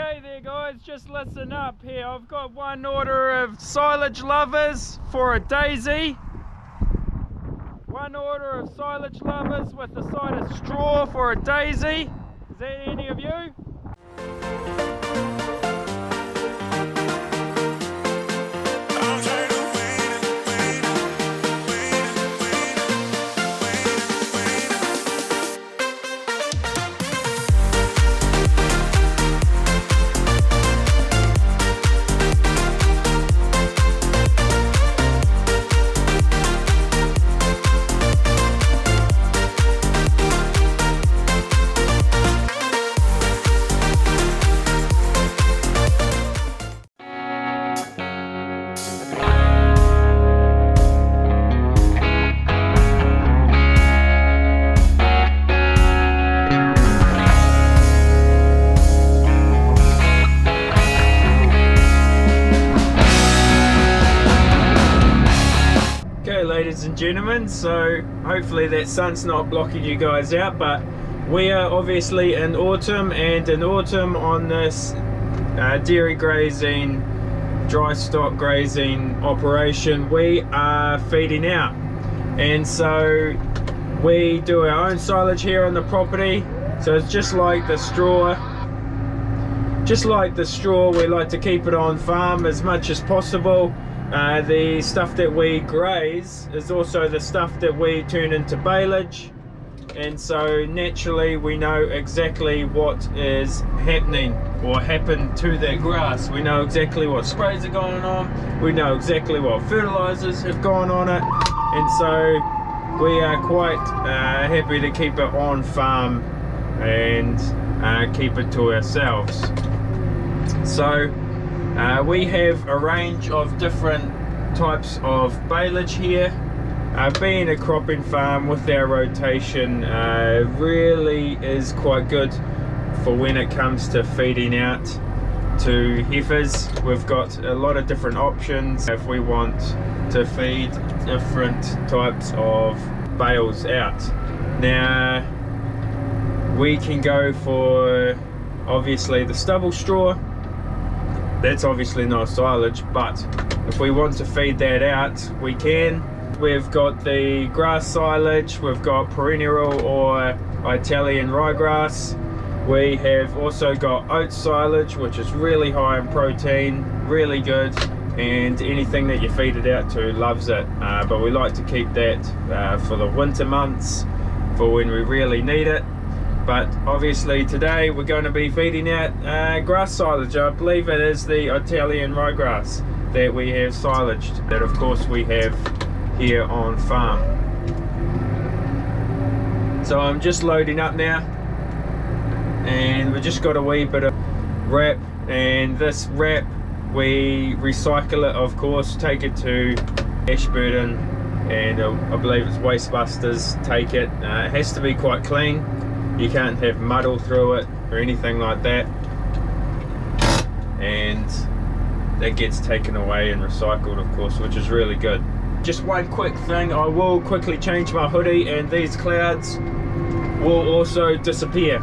Okay there guys, just listen up here. I've got one order of silage lovers for a daisy. One order of silage lovers with a side of straw for a daisy. Is that any of you? Ladies and gentlemen, so hopefully that sun's not blocking you guys out, but we are obviously in autumn, and in autumn on this dairy grazing, dry stock grazing operation, we are feeding out. And so we do our own silage here on the property, so it's just like the straw. We like to keep it on farm as much as possible. The stuff that we graze is also the stuff that we turn into baleage, and so naturally we know exactly what is happening or happened to that grass. We know exactly what sprays are going on, we know exactly what fertilizers have gone on it, and so we are quite happy to keep it on farm and keep it to ourselves. So we have a range of different types of baleage here. Being a cropping farm with our rotation really is quite good for when it comes to feeding out to heifers. We've got a lot of different options if we want to feed different types of bales out. Now we can go for obviously the stubble straw. That's obviously not silage, but if we want to feed that out, we can. We've got the grass silage, we've got perennial or Italian ryegrass. We have also got oat silage, which is really high in protein, really good, and anything that you feed it out to loves it. But we like to keep that for the winter months, for when we really need it. But obviously today we're going to be feeding out grass silage. I believe it is the Italian ryegrass that we have silaged, that of course we have here on farm. So I'm just loading up now, and we just got a wee bit of wrap, and this wrap we recycle it, of course, take it to Ashburton, and I believe it's Wastebusters take it. It has to be quite clean. You can't have mud all through it or anything like that, and that gets taken away and recycled, of course, which is really good. Just one quick thing, I will quickly change my hoodie and these clouds will also disappear.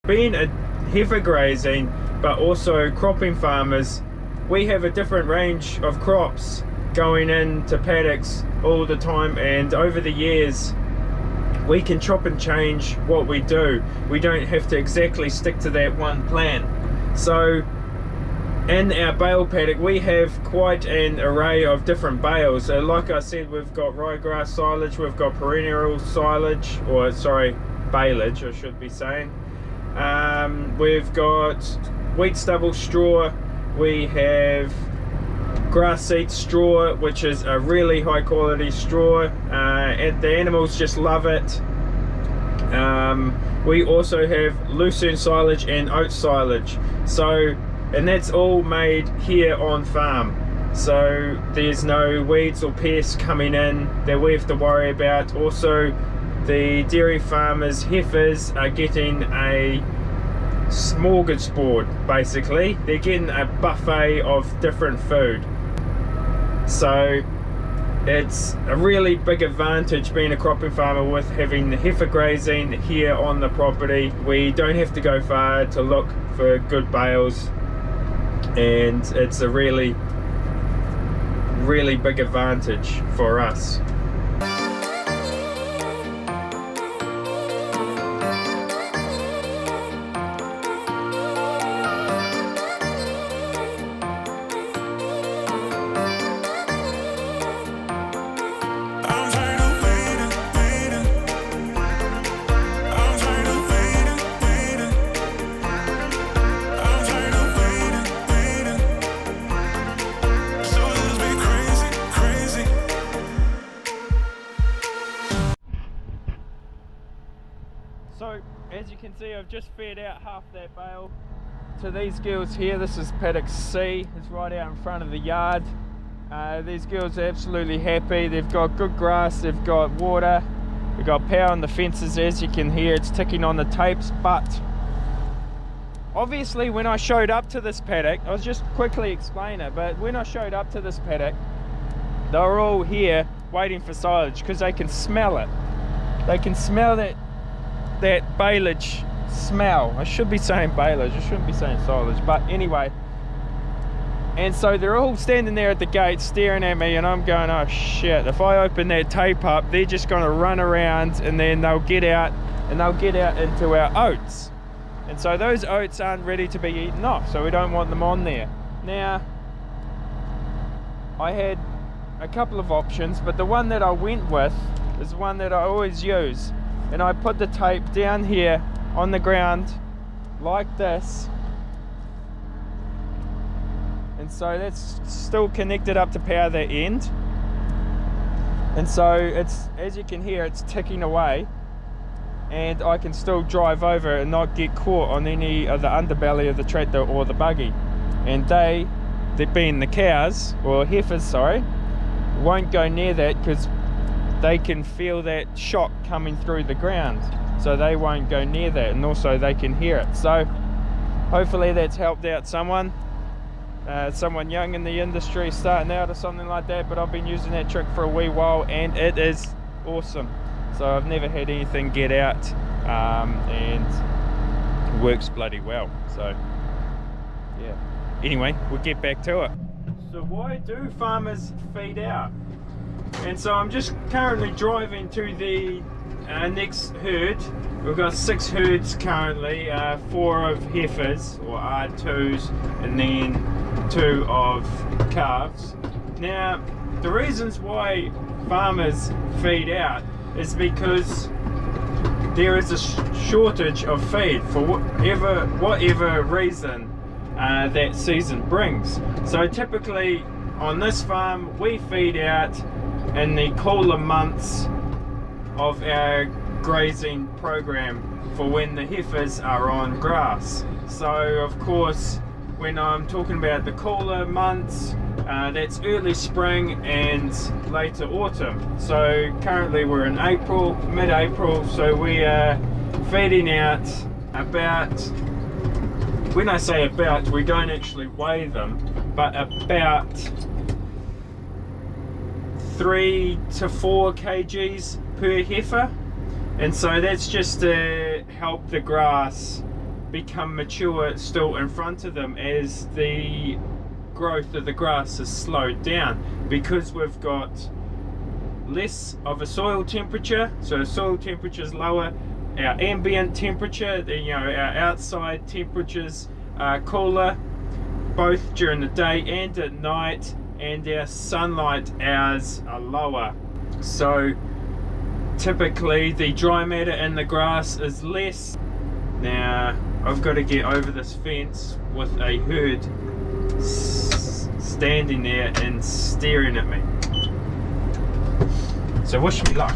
Being a heifer grazing but also cropping farmers, we have a different range of crops going into paddocks all the time, and over the years we can chop and change what we do. We don't have to exactly stick to that one plan. So in our bale paddock we have quite an array of different bales. So like I said, we've got ryegrass silage, we've got perennial silage, or sorry, baleage I should be saying. We've got wheat stubble straw, we have grass seed straw, which is a really high quality straw, and the animals just love it. We also have lucerne silage and oat silage, and that's all made here on farm, so there's no weeds or pests coming in that we have to worry about. Also, the dairy farmers' heifers are getting a smorgasbord, basically. They're getting a buffet of different food, so it's a really big advantage being a cropping farmer with having the heifer grazing here on the property. We don't have to go far to look for good bales, and it's a really big advantage for us. So as you can see, I've just fed out half that bale to these girls here. This is paddock C, it's right out in front of the yard. These girls are absolutely happy. They've got good grass, they've got water, we've got power on the fences. As you can hear, it's ticking on the tapes. But obviously when I showed up to this paddock, I was just quickly explain it, but when I showed up to this paddock, they were all here waiting for silage because they can smell it. They can smell that baleage smell. I should be saying baleage, I shouldn't be saying silage, but anyway. And so they're all standing there at the gate staring at me, and I'm going, oh shit, if I open that tape up, they're just going to run around and then they'll get out into our oats. And so those oats aren't ready to be eaten off, so we don't want them on there. Now, I had a couple of options, but the one that I went with is the one that I always use. And I put the tape down here on the ground like this, and so that's still connected up to power that end, and so it's, as you can hear, it's ticking away, and I can still drive over and not get caught on any of the underbelly of the tractor or the buggy. And they being the cows, or heifers, sorry, won't go near that because they can feel that shock coming through the ground, so they won't go near that, and also they can hear it. So hopefully that's helped out someone young in the industry starting out or something like that. But I've been using that trick for a wee while and it is awesome. So I've never had anything get out, and it works bloody well. So yeah, anyway, we'll get back to it. So why do farmers feed out? And so I'm just currently driving to the next herd. We've got 6 herds currently, 4 of heifers or R2s, and then 2 of calves. Now, the reasons why farmers feed out is because there is a shortage of feed for whatever reason that season brings. So typically on this farm we feed out in the cooler months of our grazing program for when the heifers are on grass. So of course, when I'm talking about the cooler months, that's early spring and later autumn. So currently we're in April, mid-April, so we are feeding out about, when I say about, we don't actually weigh them, but about 3 to 4 kgs per heifer. And so that's just to help the grass become mature still in front of them as the growth of the grass is slowed down, because we've got less of a soil temperature. So the soil temperature is lower, our ambient temperature, our outside temperatures are cooler, both during the day and at night, and our sunlight hours are lower. So typically the dry matter in the grass is less. Now I've got to get over this fence with a herd standing there and staring at me. So wish me luck.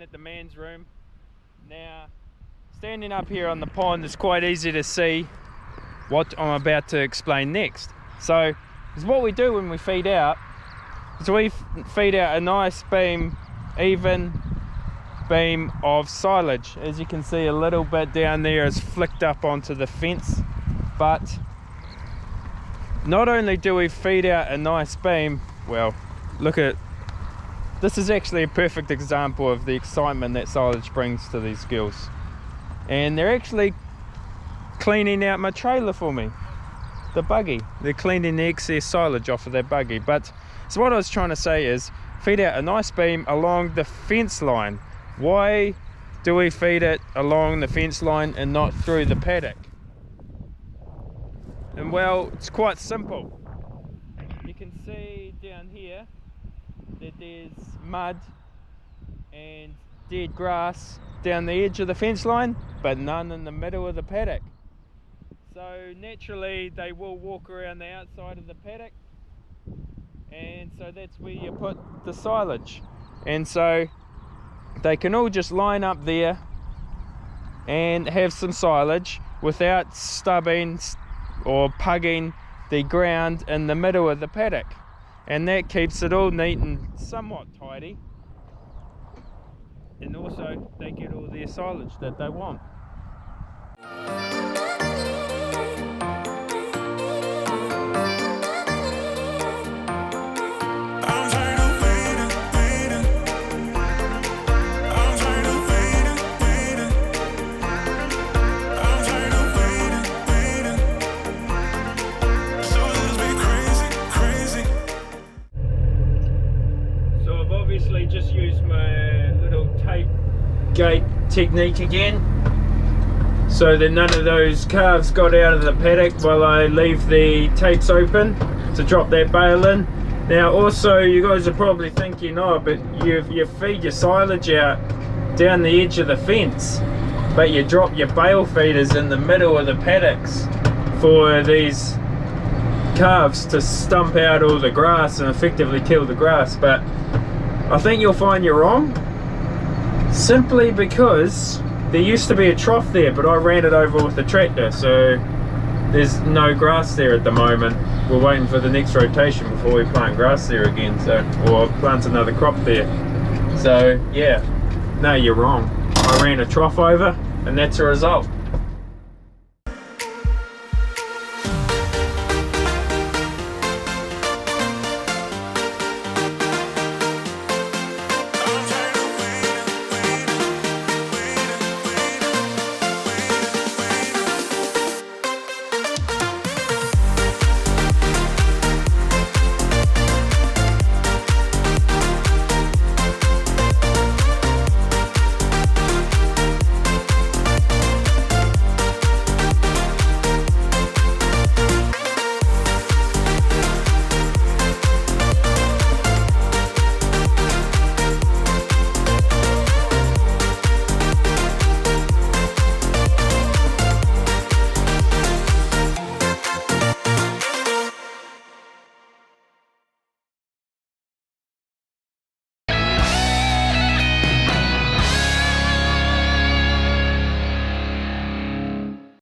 At the man's room. Now, standing up here on the pond, it's quite easy to see what I'm about to explain next. So, is what we do when we feed out is we feed out a nice beam, even beam of silage. As you can see, a little bit down there is flicked up onto the fence, but not only do we feed out a nice beam, well, look at, this is actually a perfect example of the excitement that silage brings to these girls. And they're actually cleaning out my trailer for me, the buggy. They're cleaning the excess silage off of their buggy. But so what I was trying to say is, feed out a nice beam along the fence line. Why do we feed it along the fence line and not through the paddock? And well, it's quite simple. You can see down here that there's mud and dead grass down the edge of the fence line, but none in the middle of the paddock. So naturally they will walk around the outside of the paddock, and so that's where you put the silage. And so they can all just line up there and have some silage without stubbing or pugging the ground in the middle of the paddock. And that keeps it all neat and somewhat tidy, and also they get all their silage that they want. Just use my little tape gate technique again, so that none of those calves got out of the paddock while I leave the tapes open to drop that bale in. Now also, you guys are probably thinking, oh, but you feed your silage out down the edge of the fence, but you drop your bale feeders in the middle of the paddocks for these calves to stump out all the grass and effectively kill the grass. But I think you'll find you're wrong, simply because there used to be a trough there, but I ran it over with the tractor, so there's no grass there at the moment. We're waiting for the next rotation before we plant grass there again, so, or plant another crop there. So yeah, no, you're wrong. I ran a trough over, and that's the result.